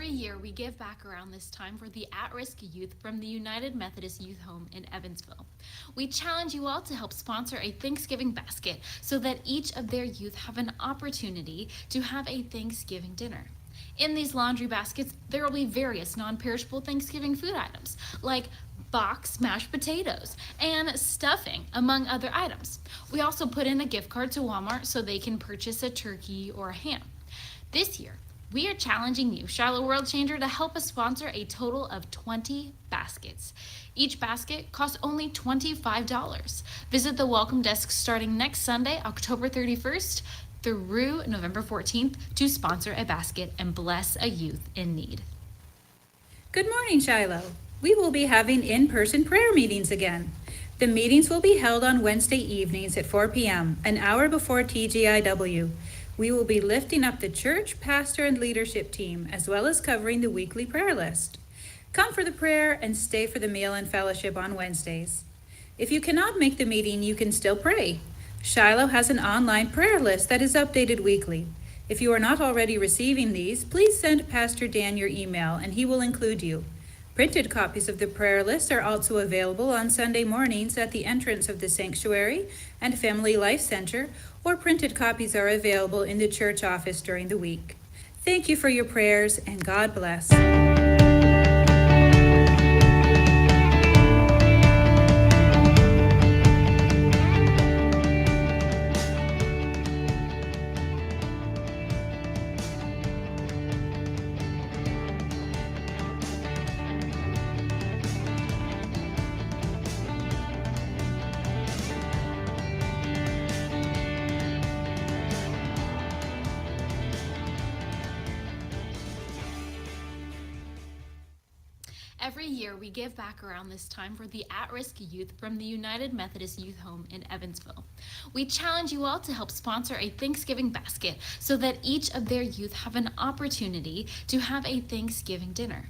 Every year, we give back around this time for the at-risk youth from the United Methodist Youth Home in Evansville. We challenge you all to help sponsor a Thanksgiving basket so that each of their youth have an opportunity to have a Thanksgiving dinner. In these laundry baskets, there will be various non-perishable Thanksgiving food items, like boxed mashed potatoes and stuffing, among other items. We also put in a gift card to Walmart so they can purchase a turkey or a ham. This year, we are challenging you, Shiloh World Changer, to help us sponsor a total of 20 baskets. Each basket costs only $25. Visit the welcome desk starting next Sunday, October 31st through November 14th to sponsor a basket and bless a youth in need. Good morning, Shiloh. We will be having in-person prayer meetings again. The meetings will be held on Wednesday evenings at 4 p.m., an hour before TGIW. We will be lifting up the church, pastor, and leadership team, as well as covering the weekly prayer list. Come for the prayer and stay for the meal and fellowship on Wednesdays. If you cannot make the meeting, you can still pray. Shiloh has an online prayer list that is updated weekly. If you are not already receiving these, please send Pastor Dan your email and he will include you. Printed copies of the prayer list are also available on Sunday mornings at the entrance of the sanctuary and Family Life Center, or printed copies are available in the church office during the week. Thank you for your prayers, and God bless. Every year, we give back around this time for the at-risk youth from the United Methodist Youth Home in Evansville. We challenge you all to help sponsor a Thanksgiving basket so that each of their youth have an opportunity to have a Thanksgiving dinner.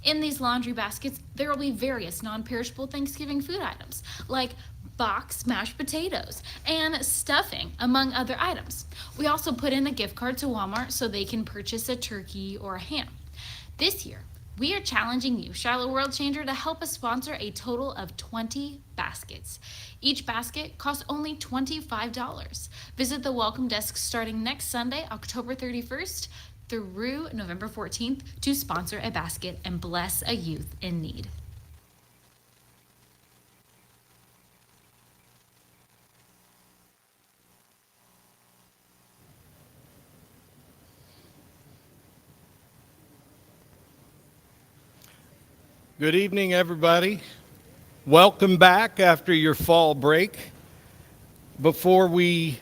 In these laundry baskets, there will be various non-perishable Thanksgiving food items, like boxed mashed potatoes and stuffing, among other items. We also put in a gift card to Walmart so they can purchase a turkey or a ham. This year, we are challenging you, Shiloh World Changer, to help us sponsor a total of 20 baskets. Each basket costs only $25. Visit the welcome desk starting next Sunday, October 31st through November 14th to sponsor a basket and bless a youth in need. Good evening, everybody. Welcome back after your fall break. Before we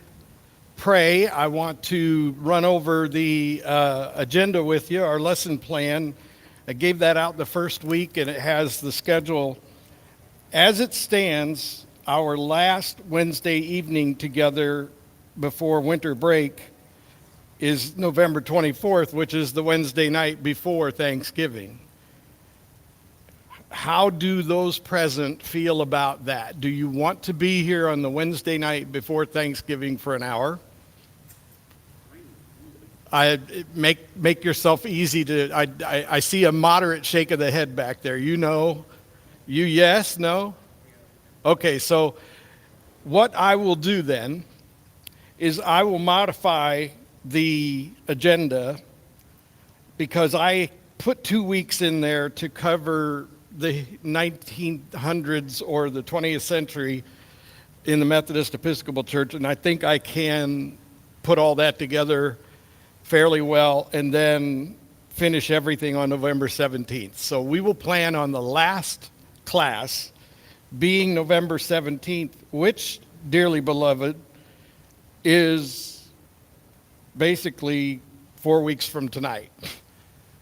pray, I want to run over the agenda with you, our lesson plan. I gave that out the first week, and it has the schedule. As it stands, our last Wednesday evening together before winter break is November 24th, which is the Wednesday night before Thanksgiving. How do those present feel about that? Do you want to be here on the Wednesday night before Thanksgiving for an hour? Make yourself easy to. I see a moderate shake of the head back there. You know, you yes, no? Okay, so what I will do then is I will modify the agenda because I put 2 weeks in there to cover the 1900s or the 20th century in the Methodist Episcopal Church, and I think I can put all that together fairly well and then finish everything on November 17th. So we will plan on the last class being November 17th, which, dearly beloved, is basically 4 weeks from tonight.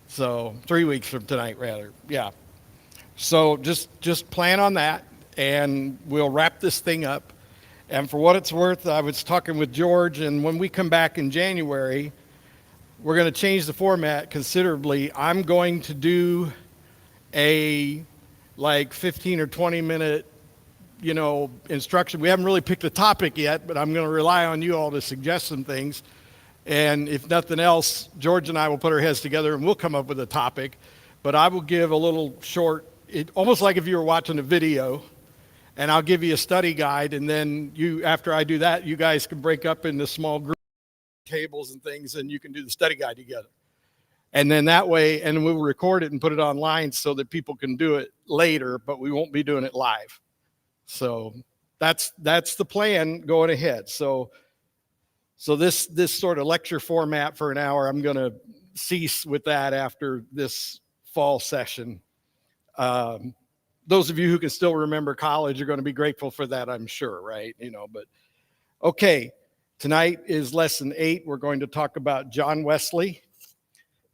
So 3 weeks from tonight, rather. Yeah. So just plan on that, and we'll wrap this thing up. And for what it's worth, I was talking with George, and when we come back in January, we're going to change the format considerably. I'm going to do a 15 or 20 minute, instruction. We haven't really picked a topic yet, but I'm going to rely on you all to suggest some things. And if nothing else, George and I will put our heads together and we'll come up with a topic. But I will give a little short, almost like if you were watching a video, and I'll give you a study guide. And then after I do that, you guys can break up into small group tables and things, and you can do the study guide together. And then that way, and we'll record it and put it online so that people can do it later, but we won't be doing it live. So that's the plan going ahead. So this sort of lecture format for an hour, I'm going to cease with that after this fall session. Those of you who can still remember college are going to be grateful for that, I'm sure, right? But okay, tonight is lesson 8. We're going to talk about John Wesley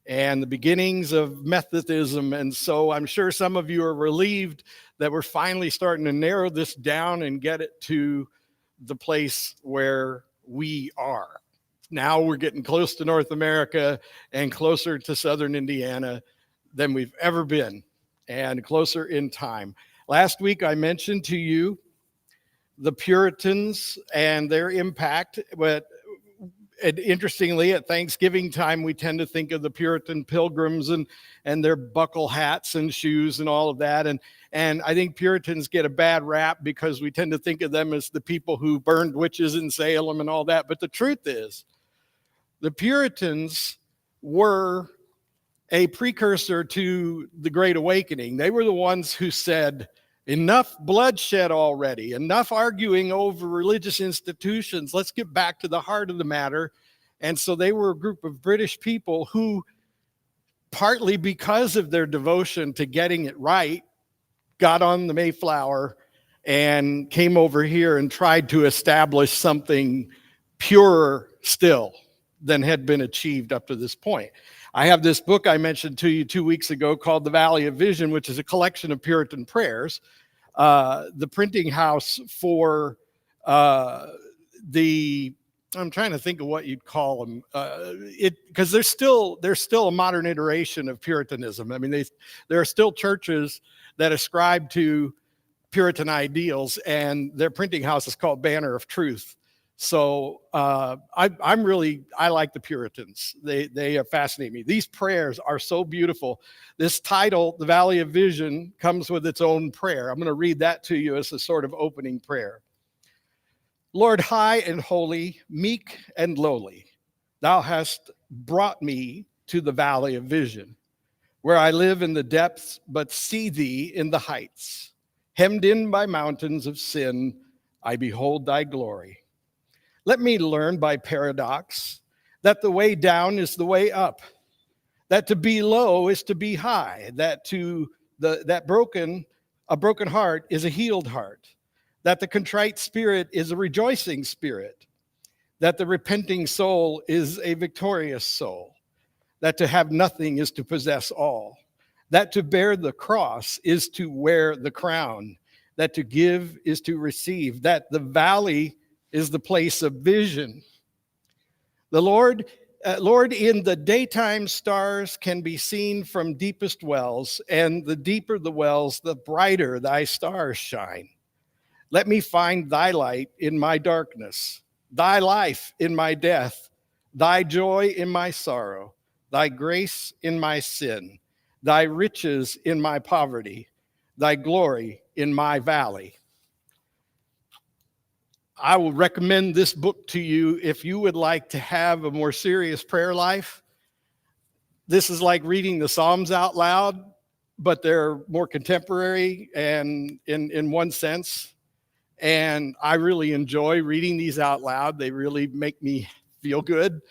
and the beginnings of Methodism. And so I'm sure some of you are relieved that we're finally starting to narrow this down and get it to the place where we are. Now we're getting close to North America and closer to Southern Indiana than we've ever been, and closer in time. Last week I mentioned to you the Puritans and their impact, but interestingly, at Thanksgiving time, we tend to think of the Puritan pilgrims and their buckle hats and shoes and all of that. And I think Puritans get a bad rap because we tend to think of them as the people who burned witches in Salem and all that. But the truth is, the Puritans were a precursor to the Great Awakening. They were the ones who said, enough bloodshed already, enough arguing over religious institutions. Let's get back to the heart of the matter. And so they were a group of British people who, partly because of their devotion to getting it right, got on the Mayflower and came over here and tried to establish something purer still than had been achieved up to this point. I have this book I mentioned to you 2 weeks ago called The Valley of Vision, which is a collection of Puritan prayers. The printing house for I'm trying to think of what you'd call them, because there's still a modern iteration of Puritanism. I mean, there are still churches that ascribe to Puritan ideals, and their printing house is called Banner of Truth. So I like the Puritans. They fascinate me. These prayers are so beautiful. This title, The Valley of Vision, comes with its own prayer. I'm going to read that to you as a sort of opening prayer. Lord, high and holy, meek and lowly, thou hast brought me to the valley of vision, where I live in the depths, but see thee in the heights. Hemmed in by mountains of sin, I behold thy glory. Let me learn by paradox that the way down is the way up, that to be low is to be high, that a broken heart is a healed heart, that the contrite spirit is a rejoicing spirit, that the repenting soul is a victorious soul, that to have nothing is to possess all, that to bear the cross is to wear the crown, that to give is to receive, that the valley is the place of vision. The Lord, in the daytime stars can be seen from deepest wells, and the deeper the wells, the brighter thy stars shine. Let me find thy light in my darkness, thy life in my death, thy joy in my sorrow, thy grace in my sin, thy riches in my poverty, thy glory in my valley. I will recommend this book to you if you would like to have a more serious prayer life. This is like reading the Psalms out loud, but they're more contemporary and in one sense. And I really enjoy reading these out loud. They really make me feel good.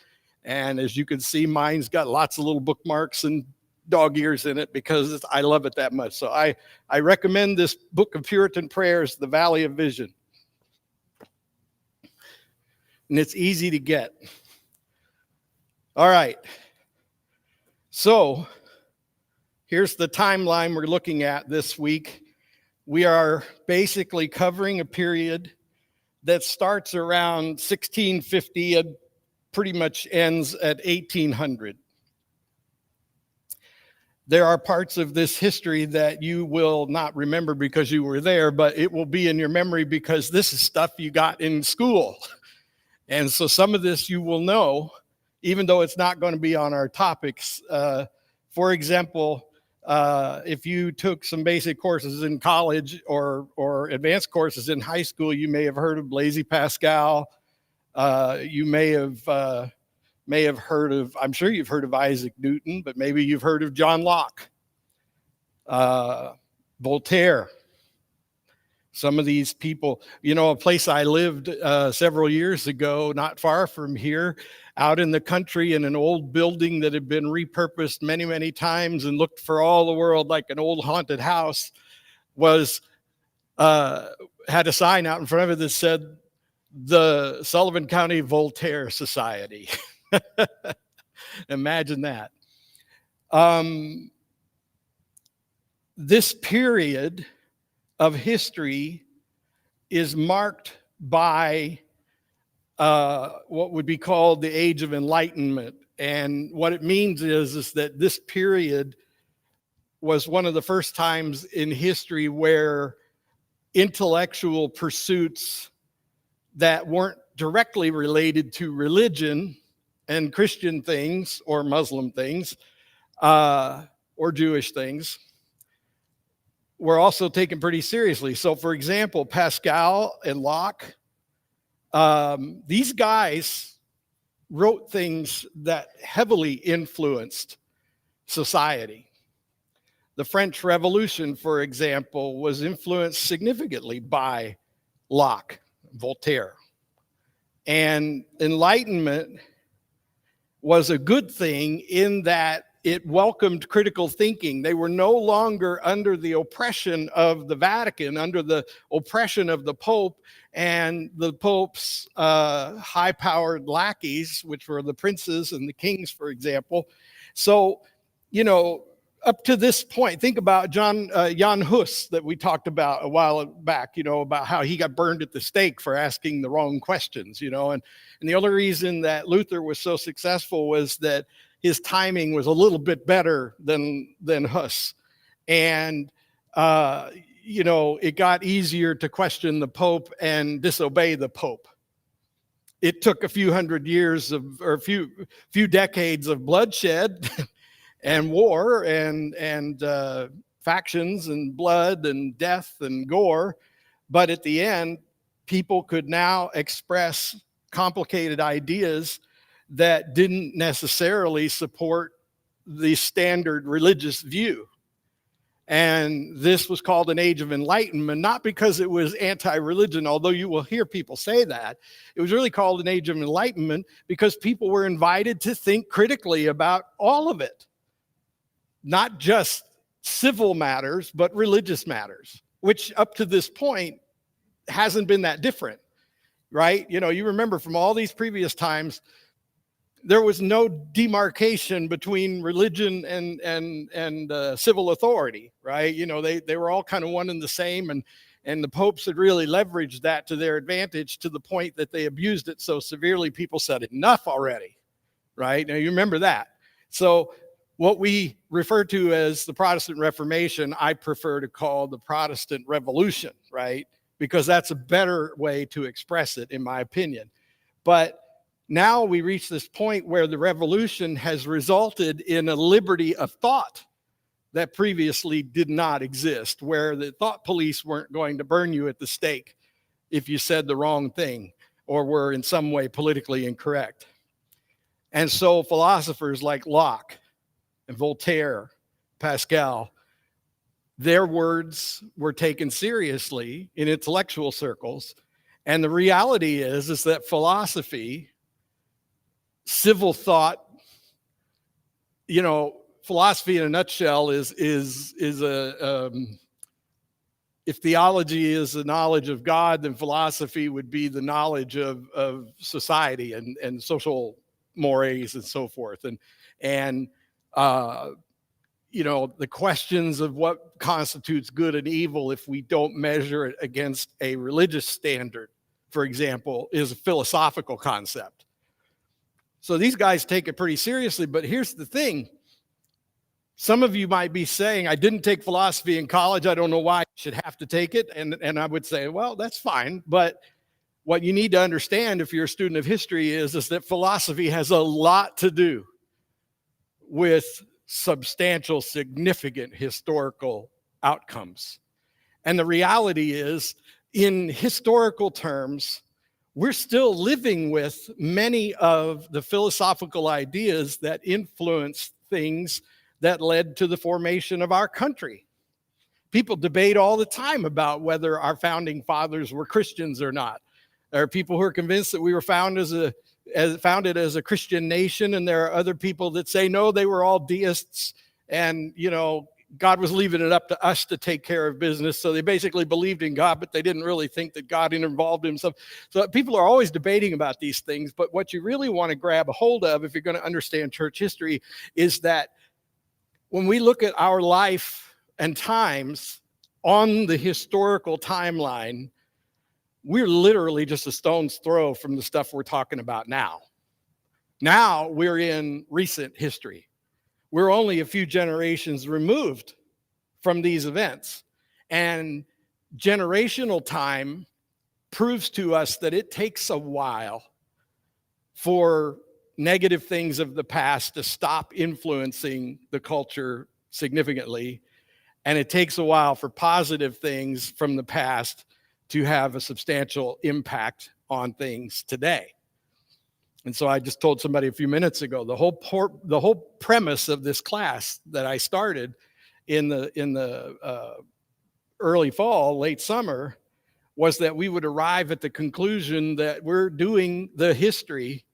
And as you can see, mine's got lots of little bookmarks and dog ears in it because I love it that much. So I recommend this book of Puritan prayers, The Valley of Vision. And it's easy to get. All right. So here's the timeline we're looking at this week. We are basically covering a period that starts around 1650 and pretty much ends at 1800. There are parts of this history that you will not remember because you were there, but it will be in your memory because this is stuff you got in school. And so some of this you will know, even though it's not going to be on our topics. For example, if you took some basic courses in college or advanced courses in high school, you may have heard of Blaise Pascal. You may have heard of, I'm sure you've heard of Isaac Newton, but maybe you've heard of John Locke, Voltaire. Some of these people, a place I lived several years ago, not far from here, out in the country in an old building that had been repurposed many, many times and looked for all the world like an old haunted house, had a sign out in front of it that said, the Sullivan County Voltaire Society. Imagine that. This period of history is marked by what would be called the Age of Enlightenment. And what it means is that this period was one of the first times in history where intellectual pursuits that weren't directly related to religion and Christian things or Muslim things or Jewish things were also taken pretty seriously. So, for example, Pascal and Locke, these guys wrote things that heavily influenced society. The French Revolution, for example, was influenced significantly by Locke, Voltaire. And Enlightenment was a good thing in that it welcomed critical thinking. They were no longer under the oppression of the Vatican, under the oppression of the Pope and the Pope's high-powered lackeys, which were the princes and the kings, for example. So, up to this point, think about Jan Hus that we talked about a while back, about how he got burned at the stake for asking the wrong questions, and the only reason that Luther was so successful was that his timing was a little bit better than Hus. And, it got easier to question the Pope and disobey the Pope. It took a few hundred years or a few decades of bloodshed and war and factions and blood and death and gore. But at the end, people could now express complicated ideas that didn't necessarily support the standard religious view. And this was called an age of enlightenment, not because it was anti-religion, although you will hear people say that. It was really called an age of enlightenment because people were invited to think critically about all of it. Not just civil matters, but religious matters, which up to this point hasn't been that different, right? You remember from all these previous times, there was no demarcation between religion and civil authority, right? They were all kind of one and the same, and the popes had really leveraged that to their advantage to the point that they abused it so severely people said enough already, right? Now you remember that. So what we refer to as the Protestant Reformation, I prefer to call the Protestant Revolution, right? Because that's a better way to express it, in my opinion. But now we reach this point where the revolution has resulted in a liberty of thought that previously did not exist, where the thought police weren't going to burn you at the stake if you said the wrong thing or were in some way politically incorrect. And so philosophers like Locke and Voltaire, Pascal, their words were taken seriously in intellectual circles. And the reality is that philosophy, civil thought, philosophy in a nutshell is if theology is the knowledge of God, then philosophy would be the knowledge of society and social mores and so forth. And the questions of what constitutes good and evil if we don't measure it against a religious standard, for example, is a philosophical concept. So these guys take it pretty seriously, but here's the thing. Some of you might be saying, I didn't take philosophy in college. I don't know why I should have to take it. And I would say, well, that's fine. But What you need to understand if you're a student of history is that philosophy has a lot to do with substantial, significant historical outcomes. And the reality is, in historical terms, we're still living with many of the philosophical ideas that influenced things that led to the formation of our country. People debate all the time about whether our founding fathers were Christians or not. There are people who are convinced that we were founded as a Christian nation, and there are other people that say, no, they were all deists, and, God was leaving it up to us to take care of business. So they basically believed in God, but they didn't really think that God involved himself. So people are always debating about these things, but what you really want to grab a hold of if you're going to understand church history is that when we look at our life and times on the historical timeline, we're literally just a stone's throw from the stuff we're talking about now. Now we're in recent history. We're only a few generations removed from these events. And generational time proves to us that it takes a while for negative things of the past to stop influencing the culture significantly. And it takes a while for positive things from the past to have a substantial impact on things today. And so I just told somebody a few minutes ago, the whole premise of this class that I started in the early fall, late summer, was that we would arrive at the conclusion that we're doing the history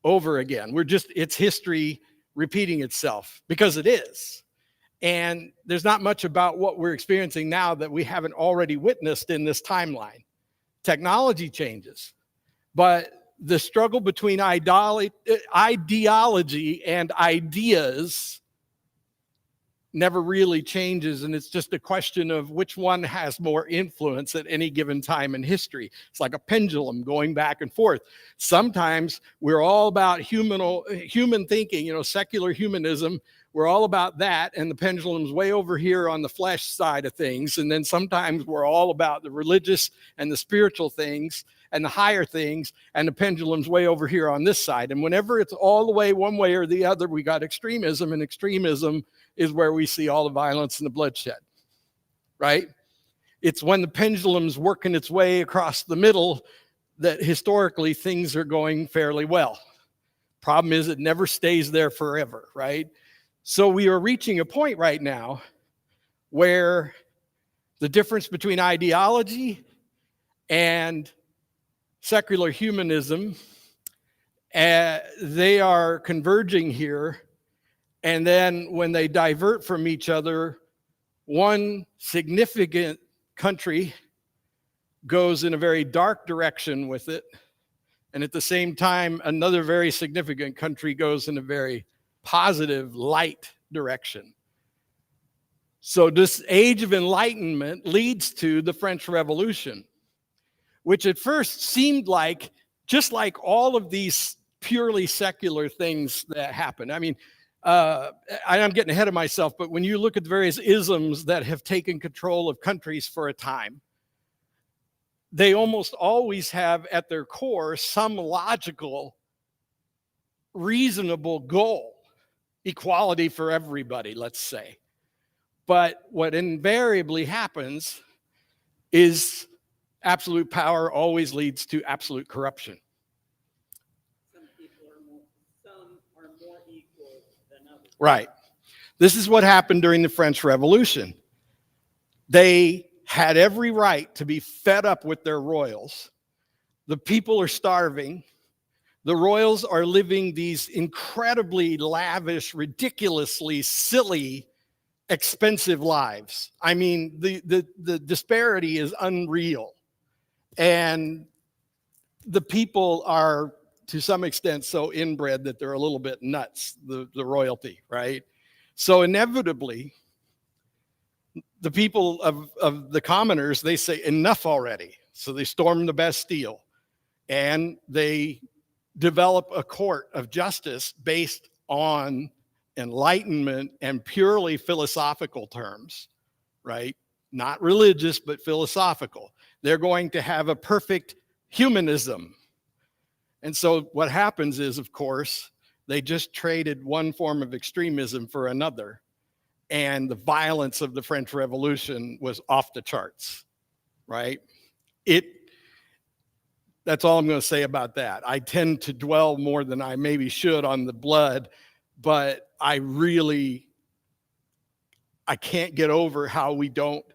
over again. It's history repeating itself, because it is. And there's not much about what we're experiencing now that we haven't already witnessed in this timeline. Technology changes, but the struggle between ideology and ideas never really changes, and it's just a question of which one has more influence at any given time in history. It's like a pendulum going back and forth. Sometimes we're all about human thinking, secular humanism. We're all about that, and the pendulum's way over here on the flesh side of things. And then sometimes we're all about the religious and the spiritual things and the higher things, and the pendulum's way over here on this side. And whenever it's all the way one way or the other, we got extremism, and extremism is where we see all the violence and the bloodshed, right? It's when the pendulum's working its way across the middle that historically things are going fairly well. Problem is, it never stays there forever, right? So we are reaching a point right now where the difference between ideology and secular humanism, they are converging here. And then when they divert from each other, one significant country goes in a very dark direction with it. And at the same time, another very significant country goes in a very positive, light direction. So this age of enlightenment leads to the French Revolution, which at first seemed like, just like all of these purely secular things that happen. I mean, I'm getting ahead of myself, but when you look at the various isms that have taken control of countries for a time, they almost always have at their core some logical, reasonable goal. Equality for everybody, let's say. But what invariably happens is absolute power always leads to absolute corruption. Some are more equal than others. Right. This is what happened during the French Revolution. They had every right to be fed up with their royals. The people are starving. The royals are living these incredibly lavish, ridiculously silly, expensive lives. I mean, the disparity is unreal. And the people are, to some extent, so inbred that they're a little bit nuts, the royalty, right? So inevitably, the people of the commoners, they say, enough already. So they storm the Bastille, and they develop a court of justice based on Enlightenment and purely philosophical terms, right? Not religious, but philosophical. They're going to have a perfect humanism. And so what happens is, of course, they just traded one form of extremism for another. And the violence of the French Revolution was off the charts, right? That's all I'm going to say about that. I tend to dwell more than I maybe should on the blood, but I can't get over how we don't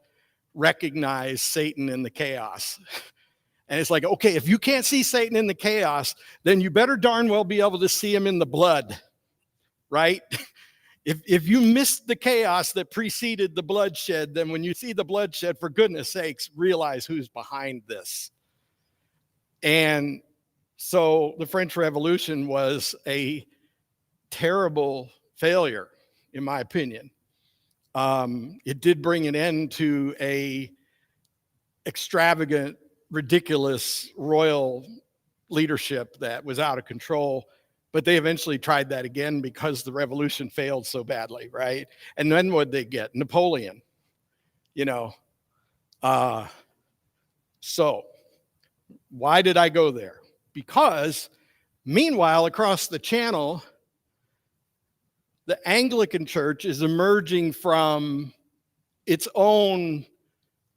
recognize Satan in the chaos. And it's like, okay, if you can't see Satan in the chaos, then you better darn well be able to see him in the blood, right? If you missed the chaos that preceded the bloodshed, then when you see the bloodshed, for goodness sakes, realize who's behind this. And so the French Revolution was a terrible failure, in my opinion. It did bring an end to a extravagant, ridiculous royal leadership that was out of control. But they eventually tried that again because the revolution failed so badly, right? And then what'd they get? Napoleon, So why did I go there? Because meanwhile, across the channel, the Anglican Church is emerging from its own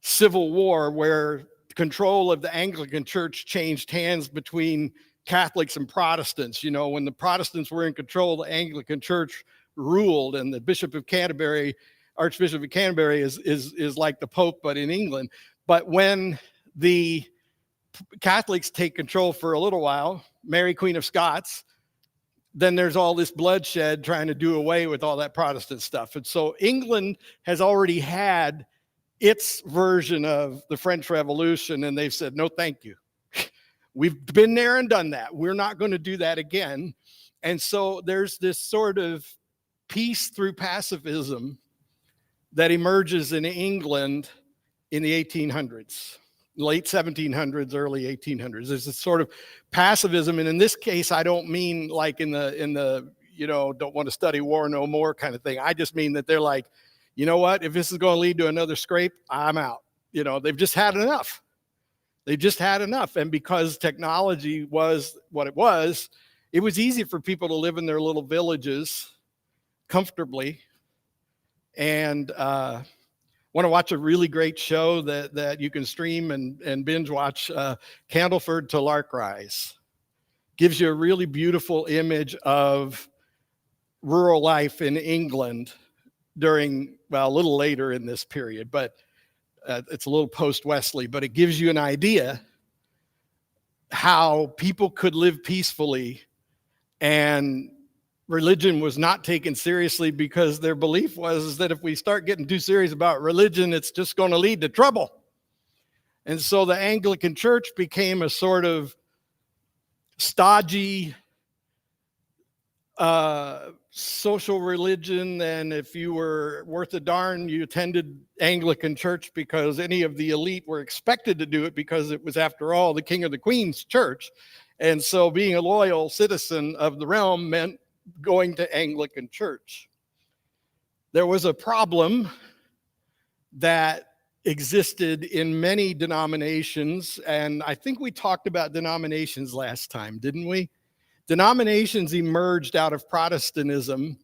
civil war where control of the Anglican Church changed hands between Catholics and Protestants. When the Protestants were in control, the Anglican Church ruled, and the Bishop of Canterbury, Archbishop of Canterbury is like the Pope, but in England. But when the Catholics take control for a little while, Mary Queen of Scots, then there's all this bloodshed trying to do away with all that Protestant stuff. And so England has already had its version of the French Revolution, and they've said, no, thank you. We've been there and done that. We're not going to do that again. And so there's this sort of peace through pacifism that emerges in England in the 1800s. Late 1700s, early 1800s. There's this sort of pacifism. And in this case, I don't mean like in the don't want to study war no more kind of thing. I just mean that they're like, you know what, if this is going to lead to another scrape, I'm out. They've just had enough. And because technology was what it was easy for people to live in their little villages comfortably. And want to watch a really great show that you can stream and binge watch, Candleford to Larkrise. Gives you a really beautiful image of rural life in England during, a little later in this period, but it's a little post-Wesley, but it gives you an idea how people could live peacefully and religion was not taken seriously because their belief was that if we start getting too serious about religion, it's just going to lead to trouble. And so the Anglican Church became a sort of stodgy social religion. And if you were worth a darn, you attended Anglican Church because any of the elite were expected to do it because it was, after all, the king or the queen's church. And so being a loyal citizen of the realm meant going to Anglican Church. There was a problem that existed in many denominations, and I think we talked about denominations last time, didn't we? Denominations emerged out of Protestantism,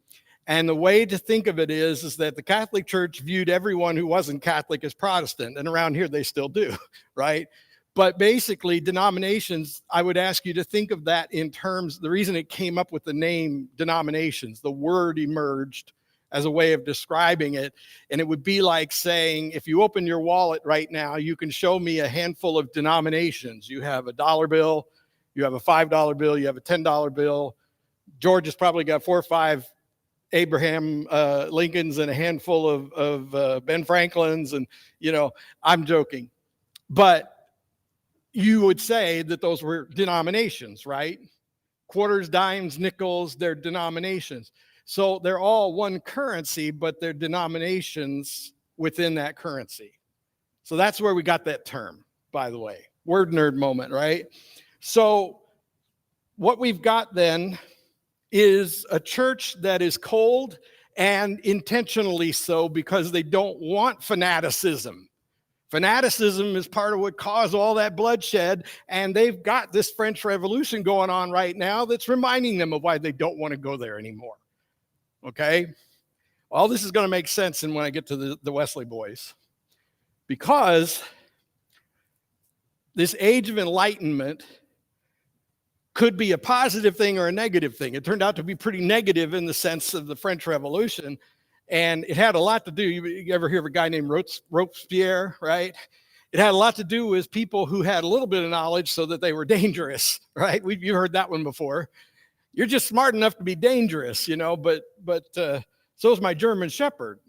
and the way to think of it is that the Catholic Church viewed everyone who wasn't Catholic as Protestant, and around here they still do, right? But basically, denominations, I would ask you to think of that in terms, the reason it came up with the name denominations, the word emerged as a way of describing it. And it would be like saying, if you open your wallet right now, you can show me a handful of denominations. You have a $1 bill, you have a $5 bill, you have a $10 bill. George has probably got 4 or 5 Abraham Lincolns and a handful of Ben Franklins. And, I'm joking. But you would say that those were denominations, right? Quarters, dimes, nickels, they're denominations. So they're all one currency, but they're denominations within that currency. So that's where we got that term, by the way. Word nerd moment, right? So what we've got then is a church that is cold, and intentionally so, because they don't want fanaticism. Fanaticism is part of what caused all that bloodshed, and they've got this French Revolution going on right now that's reminding them of why they don't want to go there anymore. Okay? All this is going to make sense when I get to the Wesley boys. Because this age of enlightenment could be a positive thing or a negative thing. It turned out to be pretty negative in the sense of the French Revolution. And it had a lot to do, you ever hear of a guy named Robespierre, right? It had a lot to do with people who had a little bit of knowledge so that they were dangerous, right? You heard that one before. You're just smart enough to be dangerous, but so is my German Shepherd,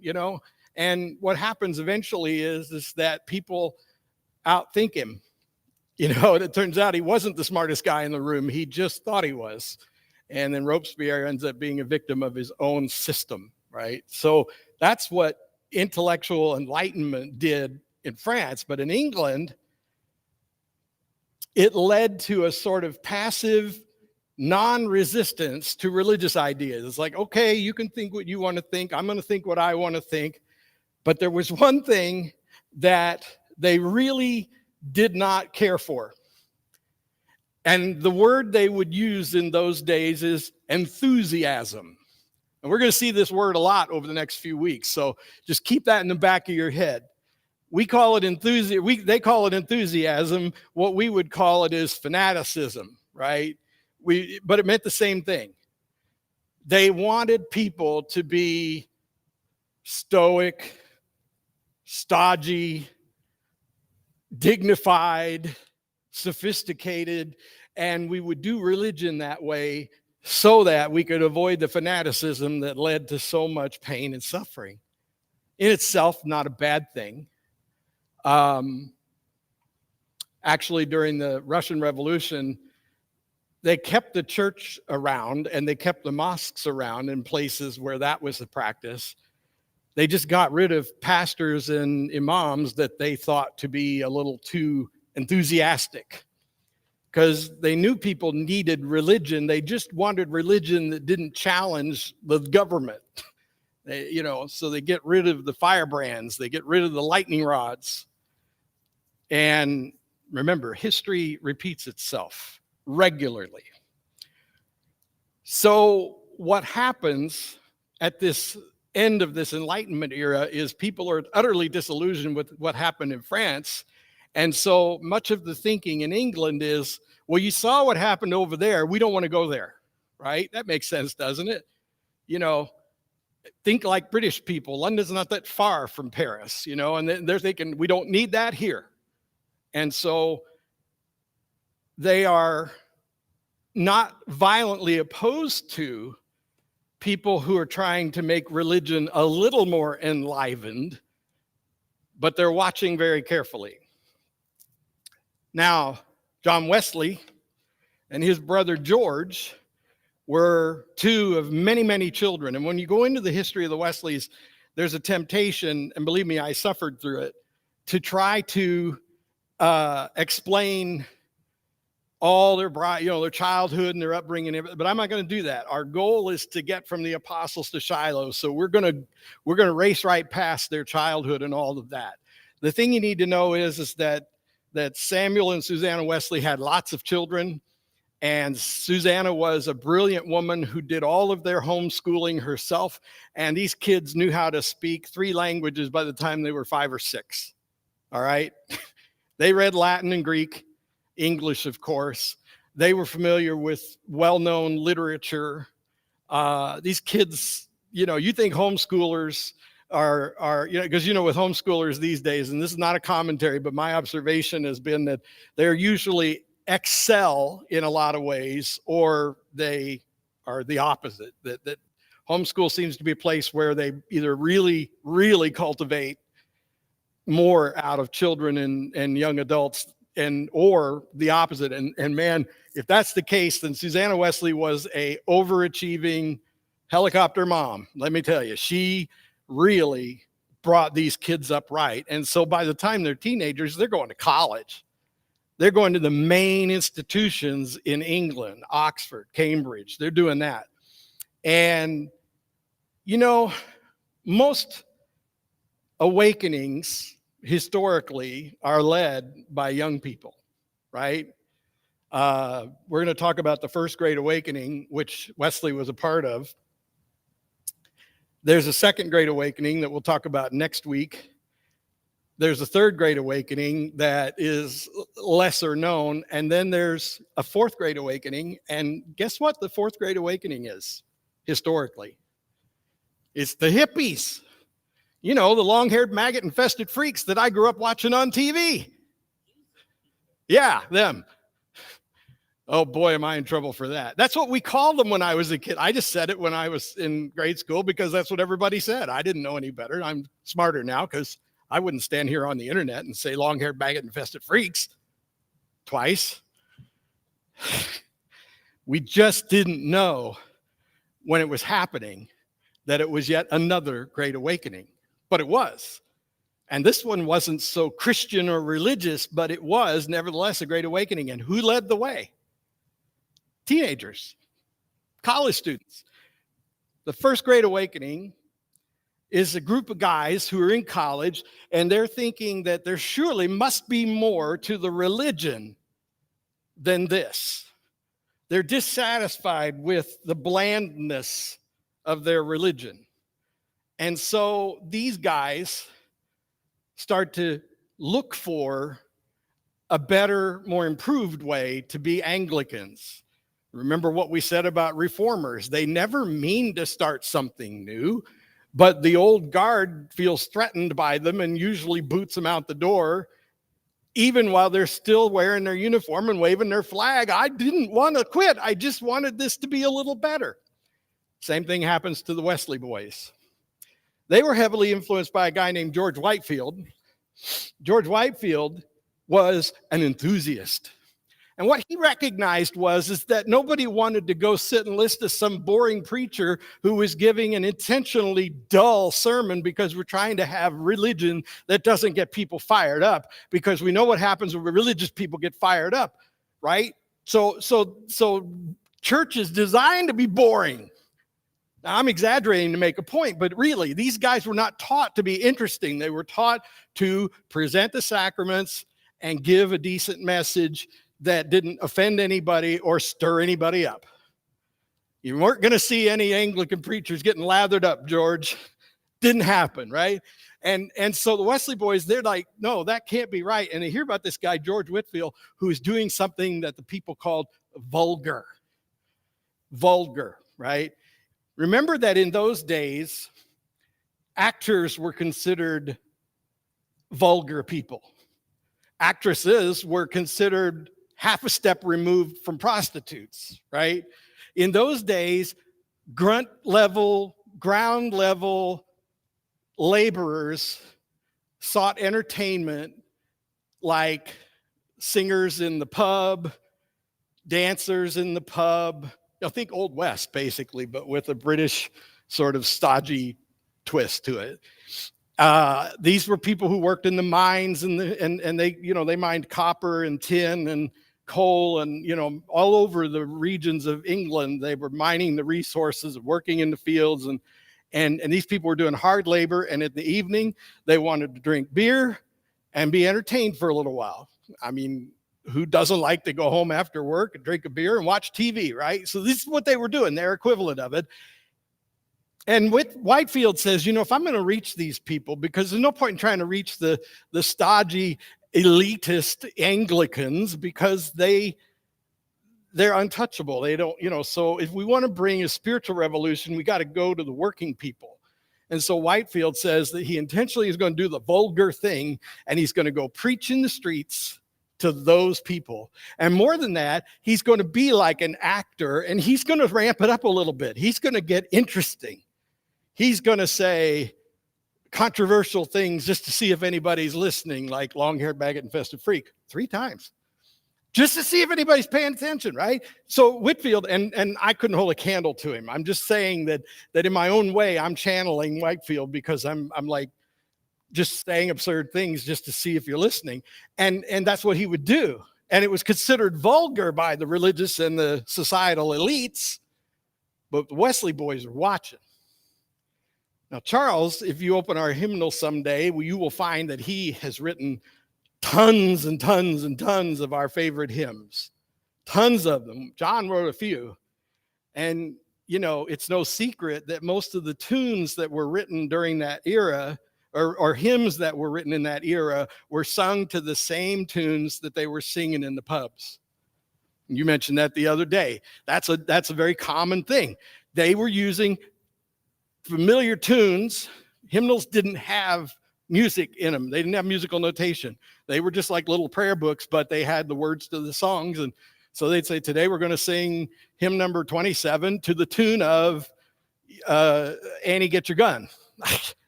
And what happens eventually is that people outthink him. And it turns out he wasn't the smartest guy in the room. He just thought he was. And then Robespierre ends up being a victim of his own system, right? So that's what intellectual enlightenment did in France. But in England, it led to a sort of passive non-resistance to religious ideas. It's like, okay, you can think what you want to think. I'm going to think what I want to think. But there was one thing that they really did not care for. And the word they would use in those days is enthusiasm. And we're going to see this word a lot over the next few weeks. So just keep that in the back of your head. We call it they call it enthusiasm. What we would call it is fanaticism, right? But it meant the same thing. They wanted people to be stoic, stodgy, dignified, sophisticated, and we would do religion that way so that we could avoid the fanaticism that led to so much pain and suffering. In itself, not a bad thing. Actually, during the Russian Revolution, they kept the church around and they kept the mosques around in places where that was the practice. They just got rid of pastors and imams that they thought to be a little too enthusiastic because they knew people needed religion. They just wanted religion that didn't challenge the government. So they get rid of the firebrands. They get rid of the lightning rods. And remember, history repeats itself regularly. So what happens at this end of this Enlightenment era is people are utterly disillusioned with what happened in France. And so much of the thinking in England is, well, you saw what happened over there. We don't want to go there, right? That makes sense, doesn't it? Think like British people. London's not that far from Paris, and they're thinking, we don't need that here. And so they are not violently opposed to people who are trying to make religion a little more enlivened, but they're watching very carefully. Now, John Wesley and his brother George were two of many, many children. And when you go into the history of the Wesleys, there's a temptation, and believe me, I suffered through it, to try to explain all their childhood and their upbringing, but I'm not going to do that. Our goal is to get from the apostles to Shiloh, so we're going to race right past their childhood and all of that. The thing you need to know is that Samuel and Susanna Wesley had lots of children, and Susanna was a brilliant woman who did all of their homeschooling herself, and these kids knew how to speak 3 languages by the time they were 5 or 6. All right? They read Latin and Greek. English, of course. They were familiar with well-known literature. These kids, you think homeschoolers are because with homeschoolers these days, and this is not a commentary, but my observation has been that they're usually excel in a lot of ways, or they are the opposite. That homeschool seems to be a place where they either really, really cultivate more out of children and young adults, or the opposite. And man, if that's the case, then Susanna Wesley was a overachieving helicopter mom. Let me tell you, she really brought these kids up right. And so by the time they're teenagers, they're going to college. They're going to the main institutions in England, Oxford, Cambridge. They're doing that. And, most awakenings, historically are led by young people, right? We're going to talk about the First Great Awakening, which Wesley was a part of. There's a Second Great Awakening that we'll talk about next week. There's a Third Great Awakening that is lesser known. And then there's a Fourth Great Awakening. And guess what the Fourth Great Awakening is historically? It's the hippies. You know, the long-haired, maggot-infested freaks that I grew up watching on TV. Yeah, them. Oh boy, am I in trouble for that. That's what we called them when I was a kid. I just said it when I was in grade school because that's what everybody said. I didn't know any better. I'm smarter now because I wouldn't stand here on the internet and say long-haired, maggot-infested freaks twice. We just didn't know when it was happening that it was yet another great awakening. But it was. And this one wasn't so Christian or religious, but it was nevertheless a great awakening. And who led the way? Teenagers, college students. The First Great Awakening is a group of guys who are in college, and they're thinking that there surely must be more to the religion than this. They're dissatisfied with the blandness of their religion. And so these guys start to look for a better, more improved way to be Anglicans. Remember what we said about reformers. They never mean to start something new, but the old guard feels threatened by them and usually boots them out the door, even while they're still wearing their uniform and waving their flag. I didn't want to quit. I just wanted this to be a little better. Same thing happens to the Wesley boys. They were heavily influenced by a guy named George Whitefield. George Whitefield was an enthusiast. And what he recognized is that nobody wanted to go sit and listen to some boring preacher who was giving an intentionally dull sermon because we're trying to have religion that doesn't get people fired up, because we know what happens when religious people get fired up, right? So church is designed to be boring. Now, I'm exaggerating to make a point, but really, these guys were not taught to be interesting. They were taught to present the sacraments and give a decent message that didn't offend anybody or stir anybody up. You weren't going to see any Anglican preachers getting lathered up, George. Didn't happen, right? And so the Wesley boys, they're like, no, that can't be right. And they hear about this guy, George Whitefield, who is doing something that the people called vulgar. Vulgar, right? Remember that in those days, actors were considered vulgar people. Actresses were considered half a step removed from prostitutes, right? In those days, ground level laborers sought entertainment like singers in the pub, dancers in the pub. I think Old West, basically, but with a British sort of stodgy twist to it. These were people who worked in the mines and they mined copper and tin and coal and, all over the regions of England. They were mining the resources, working in the fields, and these people were doing hard labor. And at the evening, they wanted to drink beer and be entertained for a little while. I mean, who doesn't like to go home after work and drink a beer and watch TV, right? So this is what they were doing, their equivalent of it. And Whitefield says, if I'm going to reach these people, because there's no point in trying to reach the stodgy, elitist Anglicans, because they're untouchable. They don't, so if we want to bring a spiritual revolution, we got to go to the working people. And so Whitefield says that he intentionally is going to do the vulgar thing, and he's going to go preach in the streets to those people. And more than that, he's going to be like an actor, and he's going to ramp it up a little bit. He's going to get interesting. He's going to say controversial things just to see if anybody's listening, like long-haired, maggot-infested freak 3 times, just to see if anybody's paying attention, right? So Whitefield, and I couldn't hold a candle to him. I'm just saying that in my own way, I'm channeling Whitefield, because I'm like, just saying absurd things just to see if you're listening. And that's what he would do. And it was considered vulgar by the religious and the societal elites, but the Wesley boys are watching. Now, Charles, if you open our hymnal someday, you will find that he has written tons and tons and tons of our favorite hymns. Tons of them. John wrote a few. And, it's no secret that most of the tunes that were written during that era, or hymns that were written in that era, were sung to the same tunes that they were singing in the pubs. You mentioned that the other day. That's a very common thing. They were using familiar tunes. Hymnals didn't have music in them. They didn't have musical notation. They were just like little prayer books, but they had the words to the songs. And so they'd say, today we're going to sing hymn number 27 to the tune of Annie, Get Your Gun.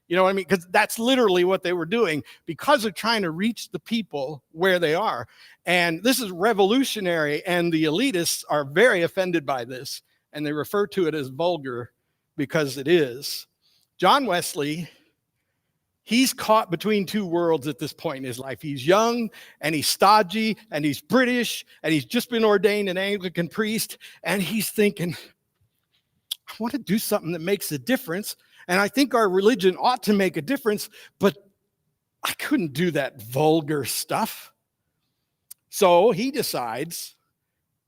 You know what I mean? Because that's literally what they were doing, because they're trying to reach the people where they are. And this is revolutionary, and the elitists are very offended by this, and they refer to it as vulgar because it is. John Wesley, he's caught between two worlds at this point in his life. He's young, and he's stodgy, and he's British, and he's just been ordained an Anglican priest, and he's thinking, I want to do something that makes a difference, and I think our religion ought to make a difference, but I couldn't do that vulgar stuff. So he decides,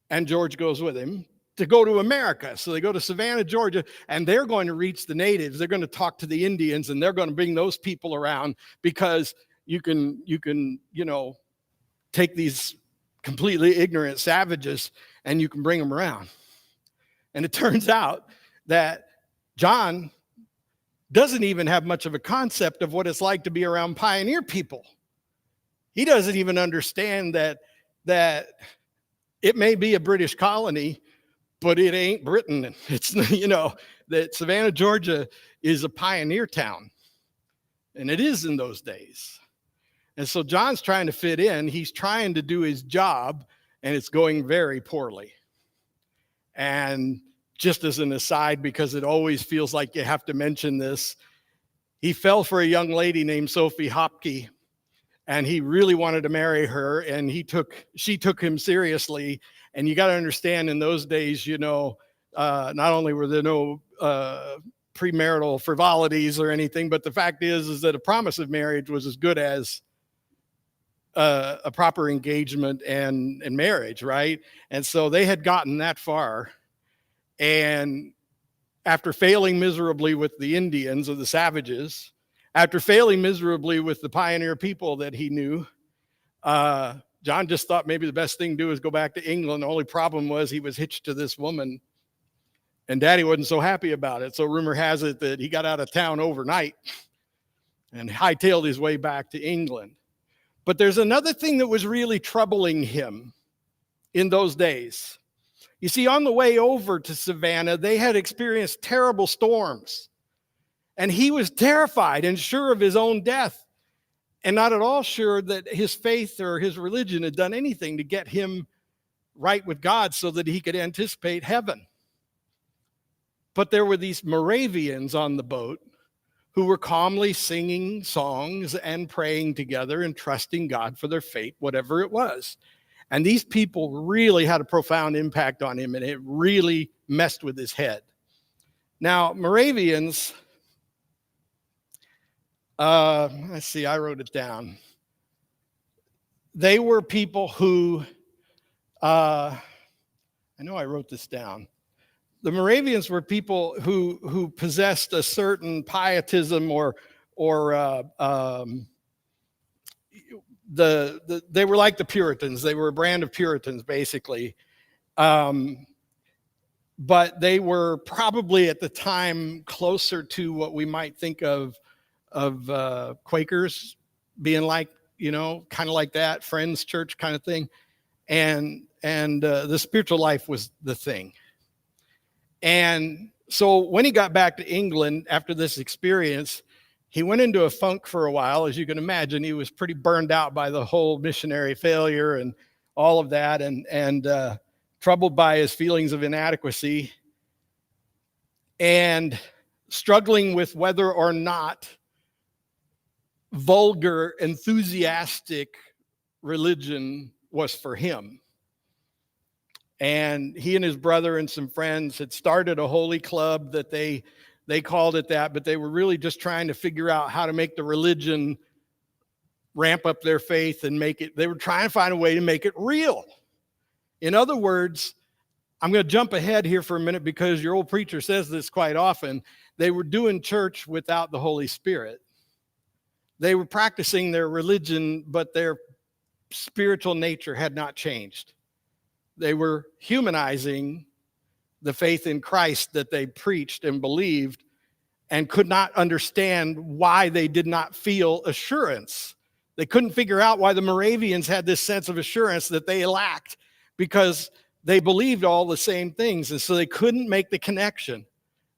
and George goes with him, to go to America. So they go to Savannah, Georgia, and they're going to reach the natives. They're going to talk to the Indians, and they're going to bring those people around, because you can, take these completely ignorant savages and you can bring them around. And it turns out that John doesn't even have much of a concept of what it's like to be around pioneer people. He doesn't even understand that it may be a British colony, but it ain't Britain. It's, that Savannah, Georgia is a pioneer town. And it is in those days. And so John's trying to fit in. He's trying to do his job, and it's going very poorly. And just as an aside, because it always feels like you have to mention this, he fell for a young lady named Sophie Hopke, and he really wanted to marry her, and she took him seriously. And you got to understand, in those days, not only were there no premarital frivolities or anything, but the fact is that a promise of marriage was as good as a proper engagement and marriage, right? And so they had gotten that far. And after failing miserably with the Indians, or the savages, after failing miserably with the pioneer people that he knew, John just thought maybe the best thing to do is go back to England. The only problem was he was hitched to this woman, and Daddy wasn't so happy about it. So rumor has it that he got out of town overnight and hightailed his way back to England. But there's another thing that was really troubling him in those days. You see, on the way over to Savannah, they had experienced terrible storms, and he was terrified and sure of his own death, and not at all sure that his faith or his religion had done anything to get him right with God so that he could anticipate heaven. But there were these Moravians on the boat who were calmly singing songs and praying together and trusting God for their fate, whatever it was. And these people really had a profound impact on him, and it really messed with his head. Now, Moravians, let's see, I wrote it down. They were people who, I know I wrote this down. The Moravians were people who possessed a certain pietism, or they were like the Puritans. They were a brand of Puritans, basically. But they were probably at the time closer to what we might think of Quakers, being like, kind of like that, Friends Church kind of thing. And the spiritual life was the thing. And so when he got back to England after this experience, he went into a funk for a while. As you can imagine, he was pretty burned out by the whole missionary failure and all of that, and troubled by his feelings of inadequacy, and struggling with whether or not vulgar, enthusiastic religion was for him. And he and his brother and some friends had started a holy club that they They called it that, but they were really just trying to figure out how to make the religion ramp up their faith and make it, they were trying to find a way to make it real. In other words, I'm going to jump ahead here for a minute because your old preacher says this quite often. They were doing church without the Holy Spirit. They were practicing their religion, but their spiritual nature had not changed. They were humanizing the faith in Christ that they preached and believed, and could not understand why they did not feel assurance. They couldn't figure out why the Moravians had this sense of assurance that they lacked, because they believed all the same things, and so they couldn't make the connection.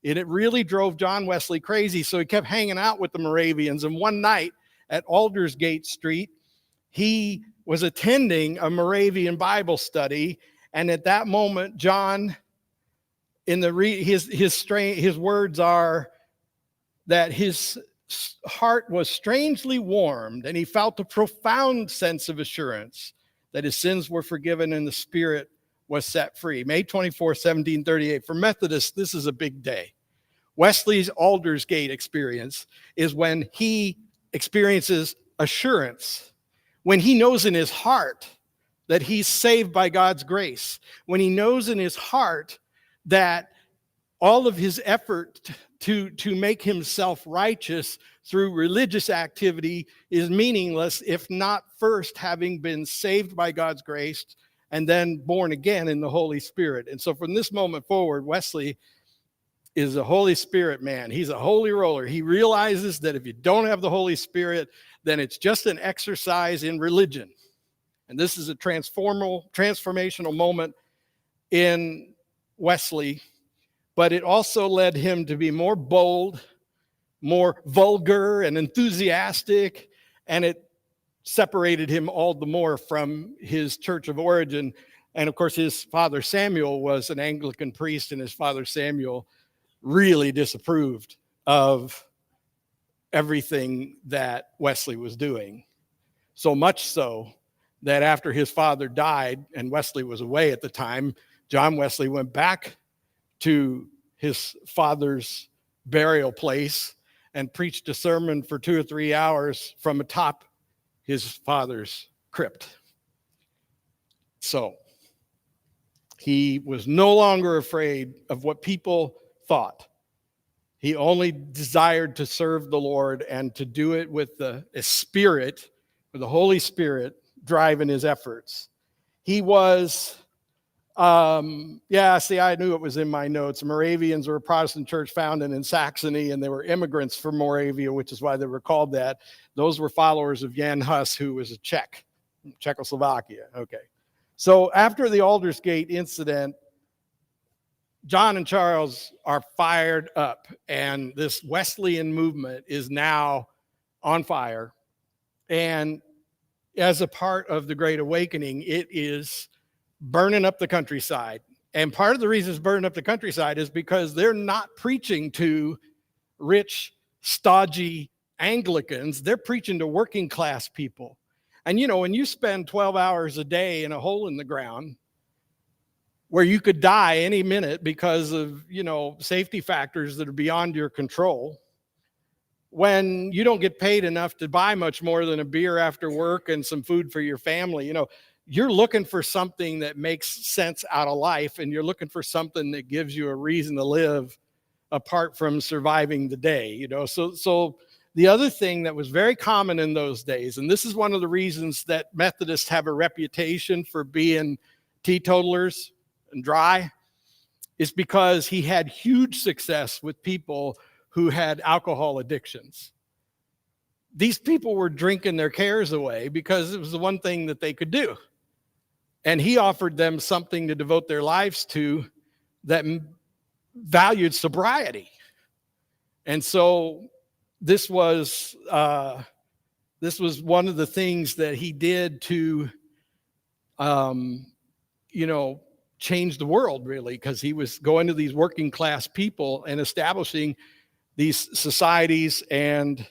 And it really drove John Wesley crazy, so he kept hanging out with the Moravians. And one night at Aldersgate Street, he was attending a Moravian Bible study, and at that moment, John, in the his words are that his heart was strangely warmed, and he felt a profound sense of assurance that his sins were forgiven and the Spirit was set free. May 24, 1738. For Methodists, this is a big day. Wesley's Aldersgate experience is when he experiences assurance, when he knows in his heart that he's saved by God's grace, when he knows in his heart that all of his effort to make himself righteous through religious activity is meaningless if not first having been saved by God's grace and then born again in the Holy Spirit. And so from this moment forward, Wesley is a Holy Spirit man. He's a holy roller. He realizes that if you don't have the Holy Spirit, then it's just an exercise in religion. And this is a transformational moment in Wesley, but it also led him to be more bold, more vulgar and enthusiastic, and it separated him all the more from his church of origin. And of course, his father Samuel was an Anglican priest, and his father Samuel really disapproved of everything that Wesley was doing. So much so that after his father died, and Wesley was away at the time, John Wesley went back to his father's burial place and preached a sermon for 2 or 3 hours from atop his father's crypt. So he was no longer afraid of what people thought. He only desired to serve the Lord and to do it with the Spirit, with the Holy Spirit driving his efforts. He was, I knew it was in my notes. Moravians were a Protestant church founded in Saxony, and they were immigrants from Moravia, which is why they were called that. Those were followers of Jan Hus, who was a Czech, Czechoslovakia. Okay. So after the Aldersgate incident, John and Charles are fired up, and this Wesleyan movement is now on fire. And as a part of the Great Awakening, it is burning up the countryside. And part of the reason it's burning up the countryside is because they're not preaching to rich, stodgy Anglicans. They're preaching to working class people. And you know, when you spend 12 hours a day in a hole in the ground where you could die any minute because of, safety factors that are beyond your control, when you don't get paid enough to buy much more than a beer after work and some food for your family, you're looking for something that makes sense out of life, and you're looking for something that gives you a reason to live apart from surviving the day, So the other thing that was very common in those days, and this is one of the reasons that Methodists have a reputation for being teetotalers and dry, is because he had huge success with people who had alcohol addictions. These people were drinking their cares away because it was the one thing that they could do. And he offered them something to devote their lives to that valued sobriety. And so this was one of the things that he did to, change the world, really, because he was going to these working class people and establishing these societies. And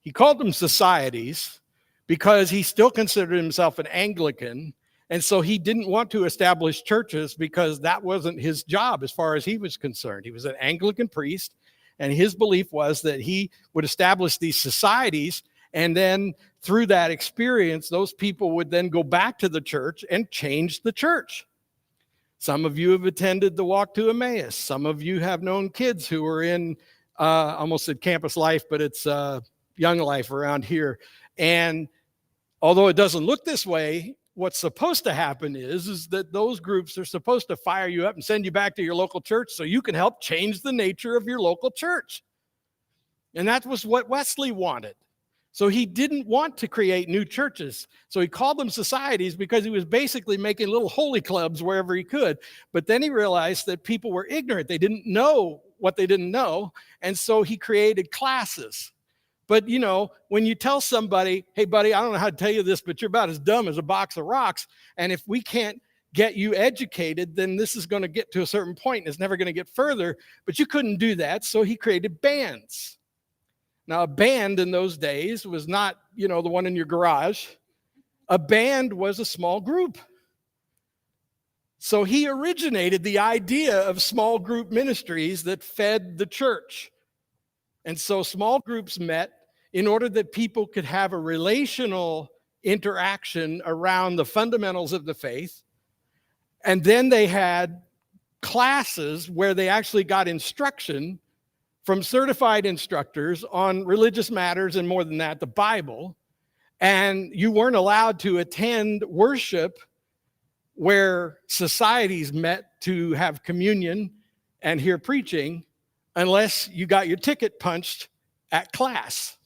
he called them societies because he still considered himself an Anglican. And so he didn't want to establish churches because that wasn't his job as far as he was concerned. He was an Anglican priest, And his belief was that he would establish these societies, and then through that experience, those people would then go back to the church and change the church. Some of you have attended the Walk to Emmaus. Some of you have known kids who are in, almost said campus life, but it's young life around here. And although it doesn't look this way, what's supposed to happen is that those groups are supposed to fire you up and send you back to your local church so you can help change the nature of your local church. And that was what Wesley wanted. So he didn't want to create new churches. So he called them societies because he was basically making little holy clubs wherever he could. But then he realized that people were ignorant. They didn't know what they didn't know. And so he created classes. But, you know, when you tell somebody, hey, buddy, I don't know how to tell you this, but you're about as dumb as a box of rocks. And if we can't get you educated, then this is going to get to a certain point and it's never going to get further. But you couldn't do that. So he created bands. Now, a band in those days was not, you know, the one in your garage. A band was a small group. So he originated the idea of small group ministries that fed the church. And so small groups met in order that people could have a relational interaction around the fundamentals of the faith. And then they had classes where they actually got instruction from certified instructors on religious matters, and more than that, the Bible. And you weren't allowed to attend worship where societies met to have communion and hear preaching unless you got your ticket punched at class.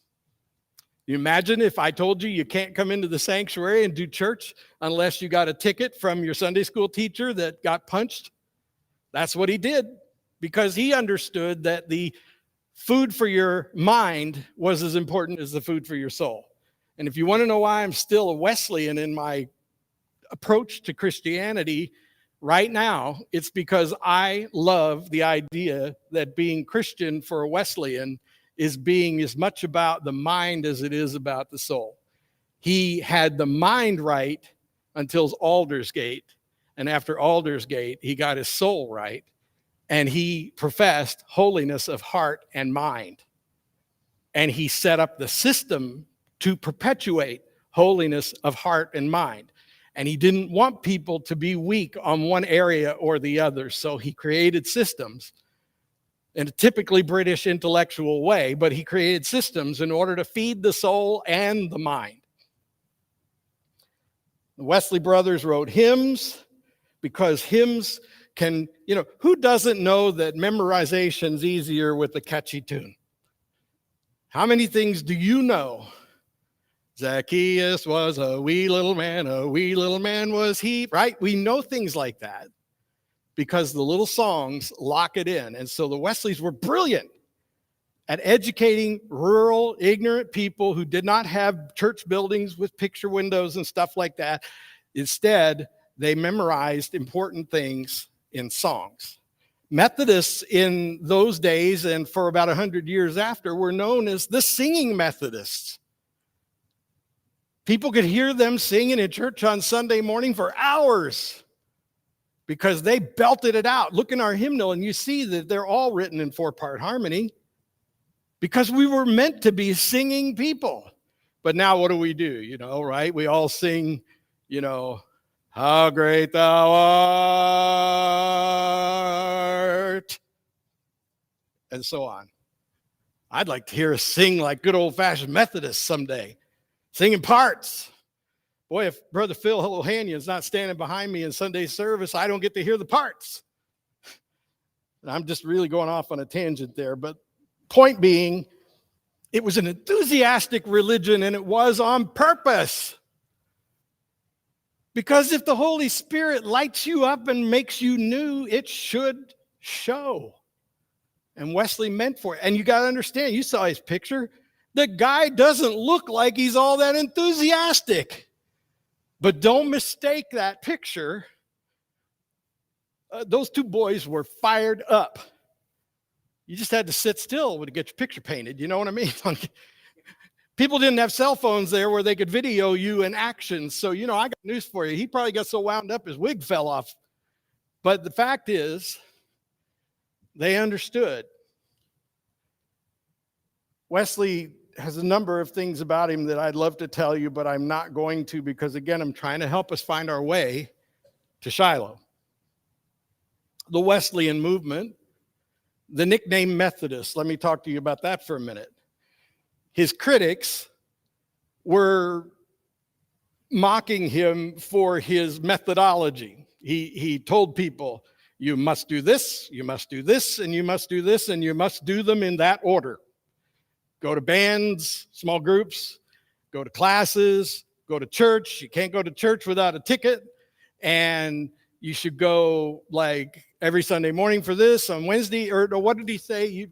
You imagine if I told you you can't come into the sanctuary and do church unless you got a ticket from your Sunday school teacher that got punched? That's what he did, because he understood that the food for your mind was as important as the food for your soul. And if you want to know why I'm still a Wesleyan in my approach to Christianity right now, it's because I love the idea that being Christian for a Wesleyan is being as much about the mind as it is about the soul. He had the mind right until Aldersgate, and after Aldersgate, he got his soul right. And he professed holiness of heart and mind. And he set up the system to perpetuate holiness of heart and mind. And he didn't want people to be weak on one area or the other. So he created systems in a typically British intellectual way, but he created systems in order to feed the soul and the mind. The Wesley brothers wrote hymns because hymns can, you know, who doesn't know that memorization's easier with a catchy tune? How many things do you know? Zacchaeus was a wee little man was he, right? We know things like that because the little songs lock it in. And so the Wesleys were brilliant at educating rural, ignorant people who did not have church buildings with picture windows and stuff like that. Instead, they memorized important things in songs. Methodists in those days and for about 100 years after were known as the singing Methodists. People could hear them singing in church on Sunday morning for hours because they belted it out. Look in our hymnal and you see that they're all written in 4-part harmony because we were meant to be singing people. But now what do? You know, right? We all sing, you know, how great thou art, and so on. I'd like to hear us sing like good old-fashioned Methodists someday, singing parts. Boy, if Brother Phil Ohanian's not standing behind me in Sunday service, I don't get to hear the parts. And I'm just really going off on a tangent there, but point being, it was an enthusiastic religion, and it was on purpose. Because if the Holy Spirit lights you up and makes you new, it should show. And Wesley meant for it. And you got to understand, you saw his picture. The guy doesn't look like he's all that enthusiastic. But don't mistake that picture. Those two boys were fired up. You just had to sit still to get your picture painted. You know what I mean? People didn't have cell phones there where they could video you in action. So, you know, I got news for you. He probably got so wound up his wig fell off. But the fact is, they understood Wesley has a number of things about him that I'd love to tell you, but I'm not going to because, again, I'm trying to help us find our way to Shiloh. The Wesleyan movement, the nickname Methodist, let me talk to you about that for a minute. His critics were mocking him for his methodology. He told people, you must do this, you must do this, and you must do this, and you must do them in that order. Go to bands, small groups, go to classes, go to church. You can't go to church without a ticket. And you should go like every Sunday morning for this, on Wednesday, or what did he say?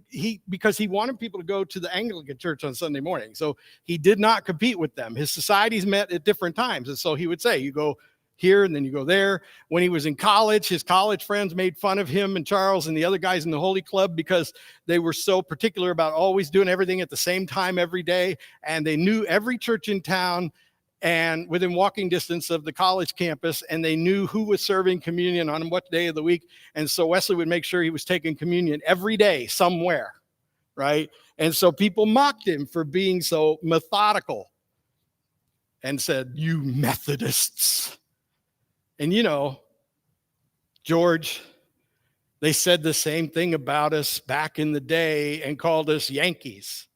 Because he wanted people to go to the Anglican church on Sunday morning. So he did not compete with them. His societies met at different times. And so he would say, you go here and then you go there. When he was in college, his college friends made fun of him and Charles and the other guys in the Holy Club because they were so particular about always doing everything at the same time every day. And they knew every church in town and within walking distance of the college campus, and they knew who was serving communion on what day of the week. And so Wesley would make sure he was taking communion every day somewhere, right? And so people mocked him for being so methodical and said, you Methodists. And you know, George, they said the same thing about us back in the day and called us Yankees.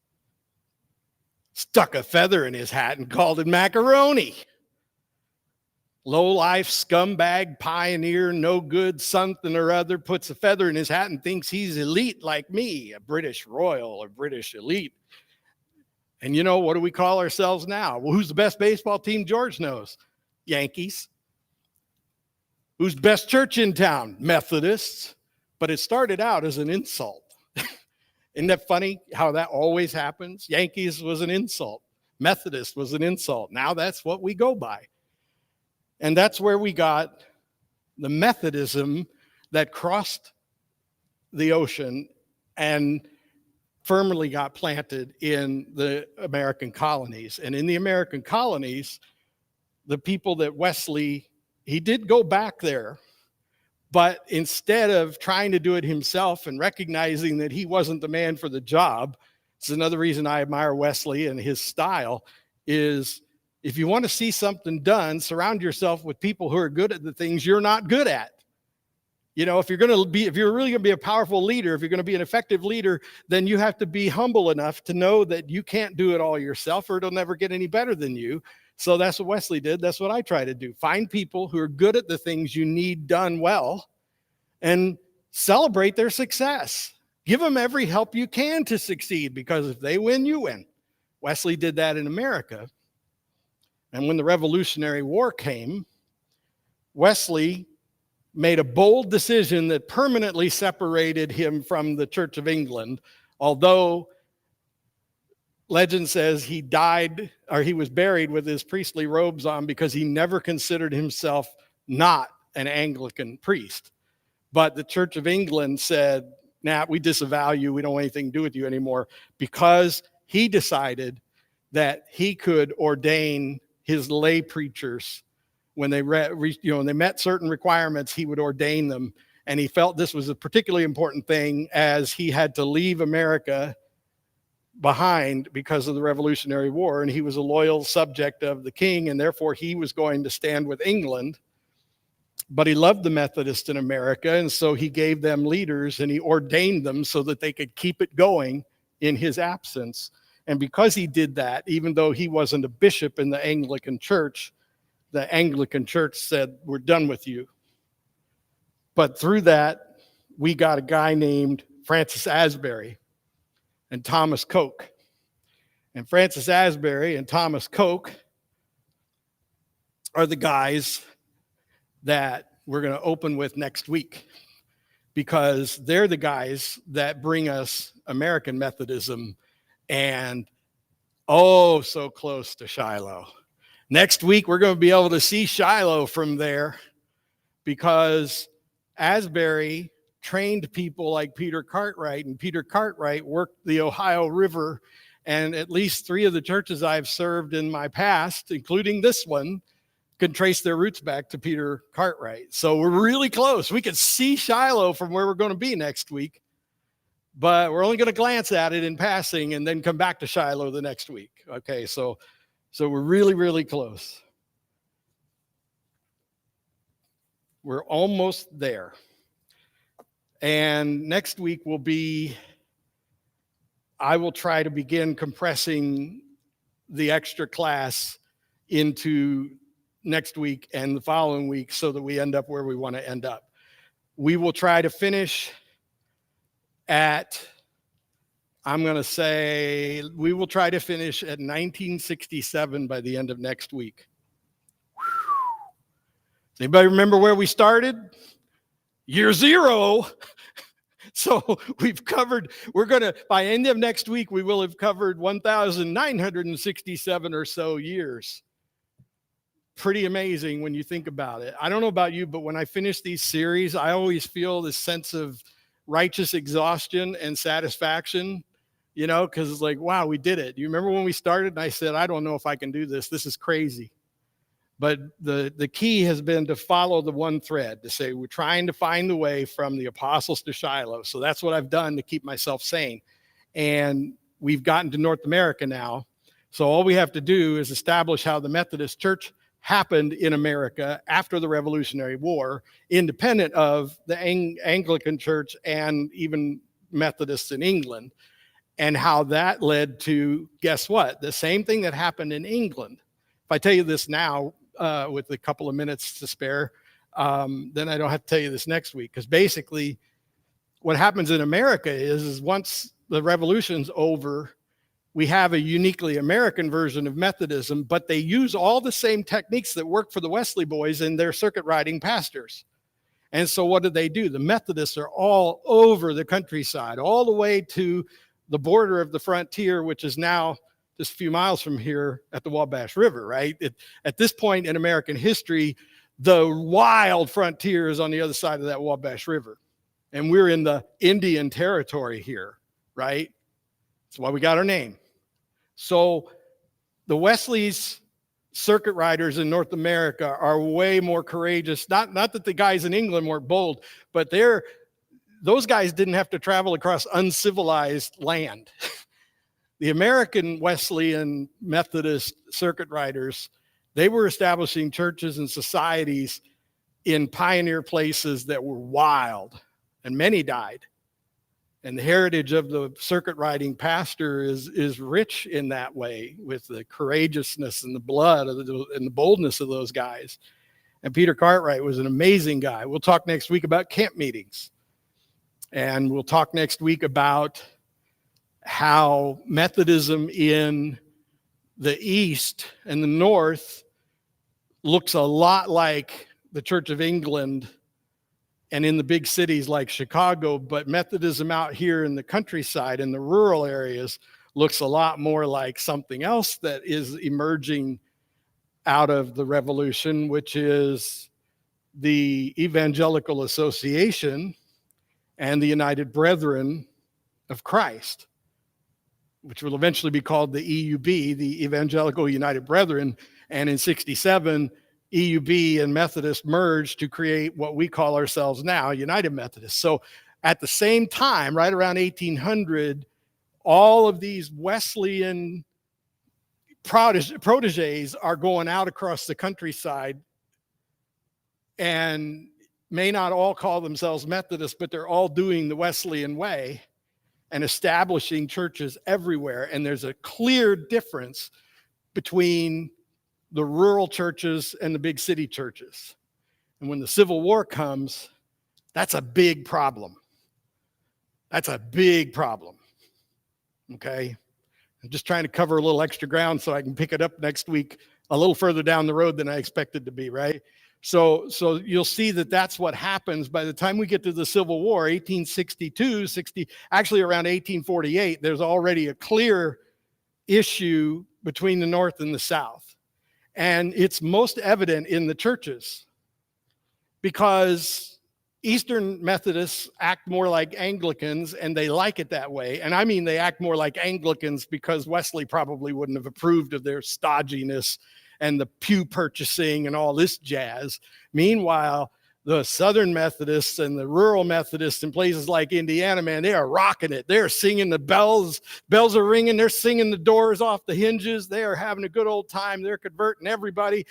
Stuck a feather in his hat and called it macaroni. Low-life scumbag pioneer, no good something or other, puts a feather in his hat and thinks he's elite like me, a British royal or British elite. And you know, what do we call ourselves now? Well, who's the best baseball team? George knows. Yankees. Who's best church in town? Methodists. But it started out as an insult. Isn't that funny how that always happens? Yankees was an insult. Methodist was an insult. Now that's what we go by. And that's where we got the Methodism that crossed the ocean and firmly got planted in the American colonies. And in the American colonies, the people that Wesley, he did go back there, but instead of trying to do it himself and recognizing that he wasn't the man for the job, it's another reason I admire Wesley and his style, is if you want to see something done, surround yourself with people who are good at the things you're not good at. You know, if you're really going to be a powerful leader, if you're going to be an effective leader, then you have to be humble enough to know that you can't do it all yourself or it'll never get any better than you. So that's what Wesley did. That's what I try to do. Find people who are good at the things you need done well and celebrate their success. Give them every help you can to succeed, because if they win, you win. Wesley did that in America. And when the Revolutionary War came, Wesley made a bold decision that permanently separated him from the Church of England, although legend says he died, or he was buried with his priestly robes on, because he never considered himself not an Anglican priest. But the Church of England said, nah, we disavow you. We don't want anything to do with you anymore, because he decided that he could ordain his lay preachers when they when they met certain requirements, he would ordain them. And he felt this was a particularly important thing, as he had to leave America behind because of the Revolutionary War, and he was a loyal subject of the king, and therefore he was going to stand with England. But he loved the Methodists in America, and so he gave them leaders and he ordained them so that they could keep it going in his absence. And because he did that, even though he wasn't a bishop in the Anglican Church said, we're done with you. But through that, we got a guy named Francis Asbury and Thomas Coke. And Francis Asbury and Thomas Coke are the guys that we're going to open with next week, because they're the guys that bring us American Methodism and so close to Shiloh. Next week, we're going to be able to see Shiloh from there, because Asbury trained people like Peter Cartwright, and Peter Cartwright worked the Ohio River, and at least 3 of the churches I've served in my past, including this one, can trace their roots back to Peter Cartwright. So we're really close. We can see Shiloh from where we're going to be next week. but we're only going to glance at it in passing and then come back to Shiloh the next week. Okay, so we're really, really close. We're almost there. And next week will be, I will try to begin compressing the extra class into next week and the following week so that we end up where we want to end up. We will try to finish at, I'm going to say, we will try to finish at 1967 by the end of next week. Does anybody remember where we started? Year zero. So we've covered, by end of next week, we will have covered 1,967 or so years. Pretty amazing when you think about it. I don't know about you, but when I finish these series, I always feel this sense of righteous exhaustion and satisfaction, because it's like, wow, we did it. You remember when we started and I said, I don't know if I can do this. This is crazy. But the key has been to follow the one thread, to say we're trying to find the way from the apostles to Shiloh. So that's what I've done to keep myself sane. And we've gotten to North America now. So all we have to do is establish how the Methodist Church happened in America after the Revolutionary War, independent of the Anglican Church and even Methodists in England, and how that led to, guess what? The same thing that happened in England. If I tell you this now, with a couple of minutes to spare, then I don't have to tell you this next week. Because basically, what happens in America is once the revolution's over, we have a uniquely American version of Methodism, but they use all the same techniques that work for the Wesley boys and their circuit riding pastors. And so what do? The Methodists are all over the countryside, all the way to the border of the frontier, which is now just a few miles from here at the Wabash River, right? At this point in American history, the wild frontier is on the other side of that Wabash River. And we're in the Indian territory here, right? That's why we got our name. So the Wesley's circuit riders in North America are way more courageous. Not that the guys in England weren't bold, but those guys didn't have to travel across uncivilized land. The American Wesleyan Methodist circuit riders, they were establishing churches and societies in pioneer places that were wild, and many died. And the heritage of the circuit riding pastor is rich in that way, with the courageousness and the blood and the boldness of those guys. And Peter Cartwright was an amazing guy. We'll talk next week about camp meetings. And we'll talk next week about how Methodism in the East and the North looks a lot like the Church of England and in the big cities like Chicago, but Methodism out here in the countryside, in the rural areas, looks a lot more like something else that is emerging out of the revolution, which is the Evangelical Association and the United Brethren of Christ, which will eventually be called the EUB, the Evangelical United Brethren. And in 67, EUB and Methodist merged to create what we call ourselves now, United Methodist. So at the same time, right around 1800, all of these Wesleyan proteges are going out across the countryside and may not all call themselves Methodists, but they're all doing the Wesleyan way and establishing churches everywhere. And there's a clear difference between the rural churches and the big city churches. And when the Civil War comes, that's a big problem. That's a big problem. Okay? I'm just trying to cover a little extra ground so I can pick it up next week a little further down the road than I expected to be, right? So you'll see that that's what happens by the time we get to the Civil War, 1862, actually around 1848, there's already a clear issue between the North and the South. And it's most evident in the churches because Eastern Methodists act more like Anglicans, and they like it that way. And I mean, they act more like Anglicans because Wesley probably wouldn't have approved of their stodginess and the pew purchasing and all this jazz. Meanwhile, the Southern Methodists and the rural Methodists in places like Indiana, man, they are rocking it. They're singing the bells. Bells are ringing. They're singing the doors off the hinges. They are having a good old time. They're converting everybody.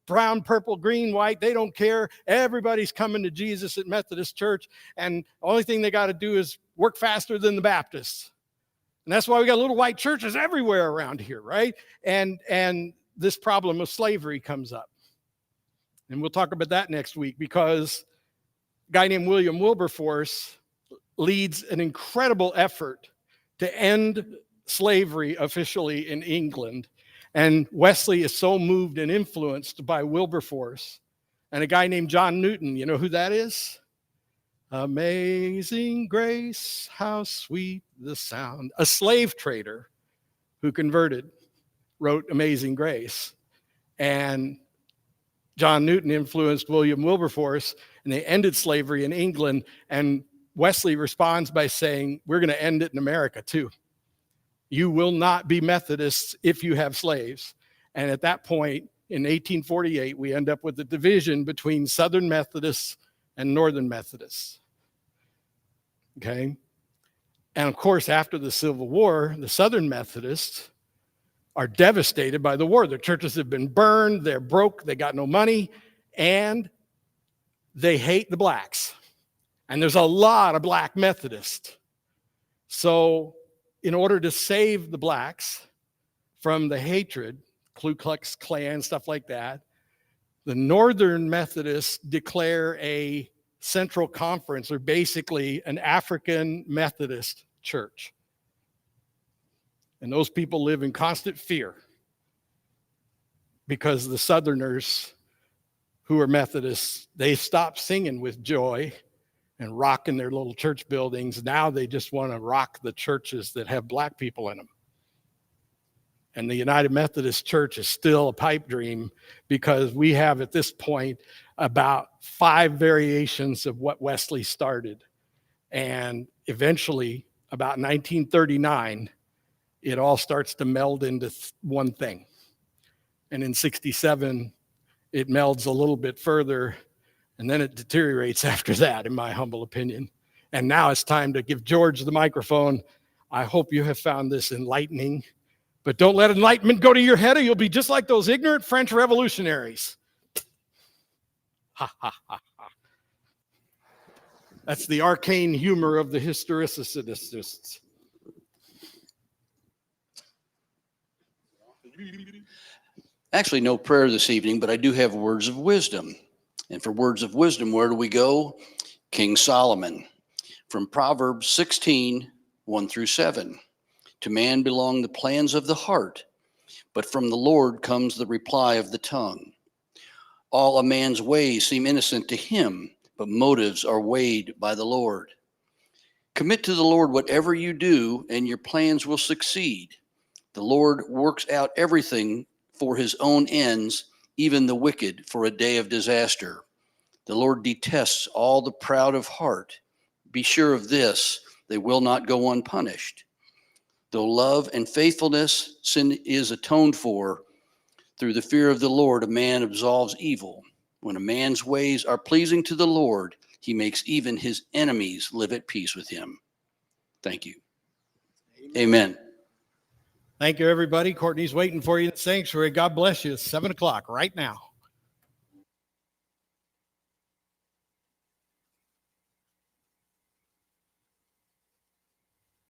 Brown, purple, green, white, they don't care. Everybody's coming to Jesus at Methodist Church. And the only thing they got to do is work faster than the Baptists. And that's why we got little white churches everywhere around here, right? And this problem of slavery comes up. And we'll talk about that next week, because a guy named William Wilberforce leads an incredible effort to end slavery officially in England. And Wesley is so moved and influenced by Wilberforce. And a guy named John Newton, you know who that is? Amazing grace, how sweet the sound. A slave trader who converted wrote Amazing Grace. And John Newton influenced William Wilberforce, and they ended slavery in England. And Wesley responds by saying, we're going to end it in America too. You will not be Methodists if you have slaves. And at that point, in 1848, we end up with a division between Southern Methodists and Northern Methodists. Okay? And of course, after the Civil War, the Southern Methodists are devastated by the war. Their churches have been burned, they're broke, they got no money, and they hate the blacks. And there's a lot of black Methodists. So in order to save the blacks from the hatred, Ku Klux Klan, stuff like that, the Northern Methodists declare a central conference, or basically an African Methodist church. And those people live in constant fear because the Southerners who are Methodists, they stopped singing with joy and rocking their little church buildings. Now they just want to rock the churches that have black people in them. And the United Methodist Church is still a pipe dream, because we have at this point about 5 variations of what Wesley started. And eventually, about 1939, it all starts to meld into one thing. And in 67, it melds a little bit further, and then it deteriorates after that, in my humble opinion. And now it's time to give George the microphone. I hope you have found this enlightening, but don't let enlightenment go to your head, or you'll be just like those ignorant French revolutionaries. Ha, ha, ha, ha. That's the arcane humor of the historicists. Actually, no prayer this evening, but I do have words of wisdom. And for words of wisdom, where do we go? King Solomon. From Proverbs 16, 1-7. To man belong the plans of the heart, but from the Lord comes the reply of the tongue. All a man's ways seem innocent to him, but motives are weighed by the Lord. Commit to the Lord whatever you do, and your plans will succeed. The Lord works out everything for his own ends, even the wicked for a day of disaster. The Lord detests all the proud of heart. Be sure of this, they will not go unpunished. Though love and faithfulness, sin is atoned for. Through the fear of the Lord, a man absolves evil. When a man's ways are pleasing to the Lord, he makes even his enemies live at peace with him. Thank you. Amen. Thank you, everybody. Courtney's waiting for you in the sanctuary. God bless you. It's 7 o'clock right now.